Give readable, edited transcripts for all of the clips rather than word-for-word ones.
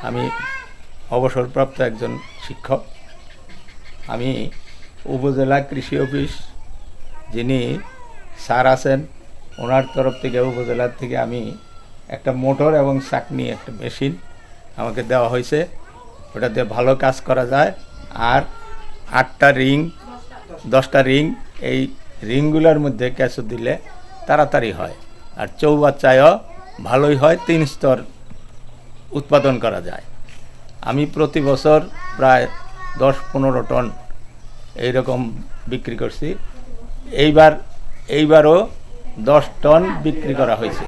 আমি অবসরপ্রাপ্ত একজন শিক্ষক। আমি উপজেলা কৃষি অফিস যিনি স্যার আছেন ওনার তরফ থেকে উপজেলার থেকে আমি একটা মোটর এবং চাকনি একটা মেশিন আমাকে দেওয়া হয়েছে। ওটাতে ভালো কাজ করা যায়। আর 8টা রিং 10টা রিং, এই রিংগুলোর মধ্যে ক্যাচও দিলে তাড়াতাড়ি হয়। আর চৌবাচ্চায়ও ভালোই হয়, 3 স্তর উৎপাদন করা যায়। আমি প্রতি বছর প্রায় 10-15 টন এইরকম বিক্রি করছি। এইবারও 10 টন বিক্রি করা হয়েছে।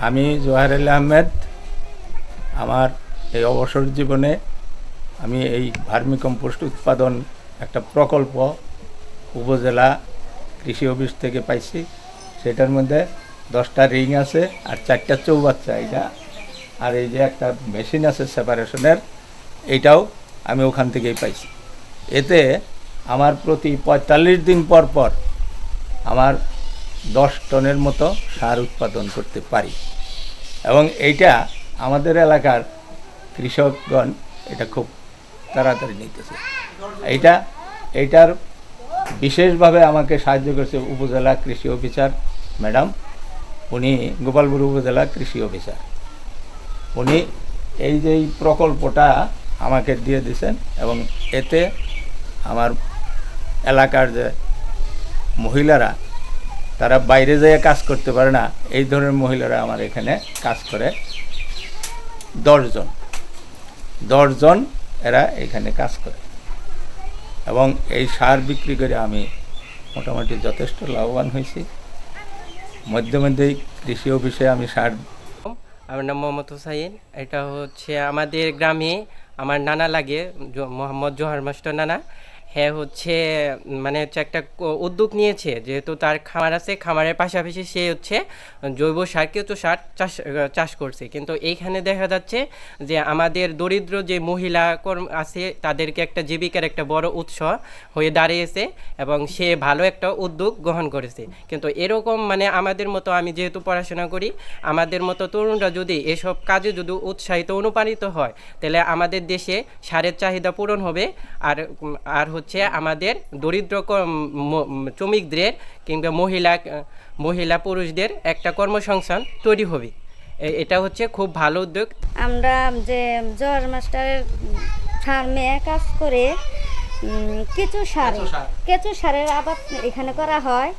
আমি জোহারুল আহমেদ। আমার এই অবসর জীবনে আমি এই ভার্মি কম্পোস্ট উৎপাদন একটা প্রকল্প উপজেলা কৃষি অফিস থেকে পাইছি। সেটার মধ্যে 10টা রিং আছে আর 4টা চৌবাচ্চা এটা, আর এই যে একটা মেশিন আছে সেপারেশনের, এইটাও আমি ওখান থেকেই পাইছি। এতে আমার প্রতি 45 দিন পর পর আমার 10 টনের মতো সার উৎপাদন করতে পারি। এবং এইটা আমাদের এলাকার কৃষকগণ এটা খুব তাড়াতাড়ি নিতেছে। এইটার বিশেষভাবে আমাকে সাহায্য করেছে উপজেলা কৃষি অফিসার ম্যাডাম। উনি গোপালপুর উপজেলা কৃষি অফিসার। উনি এই যে এই প্রকল্পটা আমাকে দিয়ে দিয়েছেন এবং এতে আমার এলাকার যে মহিলারা তারা বাইরে যেয়ে কাজ করতে পারে না, এই ধরনের মহিলারা আমার এখানে কাজ করে। 10 জন এরা এখানে কাজ করে এবং এই সার বিক্রি করে আমি মোটামুটি যথেষ্ট লাভবান হয়েছি। মধ্যে মধ্যেই কৃষি অফিসে আমি সার। আমার নাম মোহাম্মদ হুসাইন। এটা হচ্ছে আমাদের গ্রামে আমার নানা লাগে, মোহাম্মদ জোহার মাস্টার নানা। হ্যাঁ হচ্ছে মানে হচ্ছে একটা উদ্যোগ নিয়েছে, যেহেতু তার খামার আছে, খামারের পাশাপাশি সে হচ্ছে জৈব সার কেঁচো সার চাষ করছে। কিন্তু এইখানে দেখা যাচ্ছে যে আমাদের দরিদ্র যে মহিলা আছে তাদেরকে একটা জীবিকার একটা বড় উৎস হয়ে দাঁড়িয়েছে এবং সে ভালো একটা উদ্যোগ গ্রহণ করেছে। কিন্তু এরকম মানে আমাদের মতো, আমি যেহেতু পড়াশোনা করি, আমাদের মতো তরুণরা যদি এসব কাজে যদি উৎসাহিত অনুপ্রাণিত হয় তাহলে আমাদের দেশে সারের চাহিদা পূরণ হবে। আর হচ্ছে আমাদের দরিদ্র শ্রমিকদের কিংবা মহিলা পুরুষদের একটা কর্মসংস্থান তৈরি হবে। এটা হচ্ছে খুব ভালো উদ্যোগ। আমরা যে জোহার মাস্টারের ফার্মে কাজ করে কেঁচো সারের আবাদ এখানে করা হয়।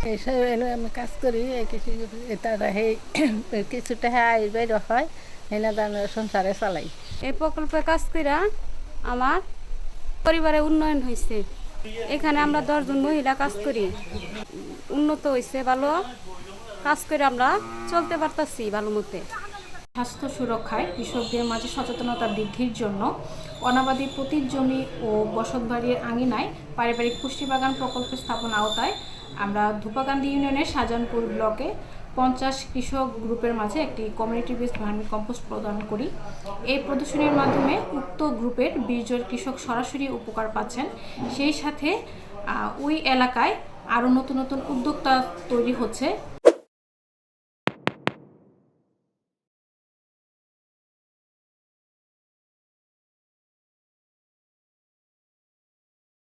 এইসব আমি কাজ করি, তারা কিছুটা বের হয়, এনে সংসারে চালাই। এই প্রকল্পে কাজ করে আমার পরিবারের উন্নয়ন হয়েছে। এখানে আমরা 10 জন মহিলা কাজ করি, উন্নত হয়েছে, ভালো কাজ করে আমরা চলতে পারতাছি ভালো মতে। স্বাস্থ্য সুরক্ষায় কৃষকদের মাঝে সচেতনতা বৃদ্ধির জন্য অনাবাদি প্রতি জমি ও বসতবাড়ির আঙিনায় পারিবারিক পুষ্টি বাগান প্রকল্প স্থাপন আওতায় আমরা ধূপাকান্দি ইউনিয়নের শাহজাহানপুর ব্লকে 50 কৃষক গ্রুপের মাঝে একটি কমিউনিটি বেসড ভার্মি কম্পোস্ট প্রদান করি। এই প্রদর্শনীর মাধ্যমে উক্ত গ্রুপের 20 জন কৃষক সরাসরি উপকার পাচ্ছেন। সেই সাথে ওই এলাকায় আরও নতুন নতুন উদ্যোক্তা তৈরি হচ্ছে।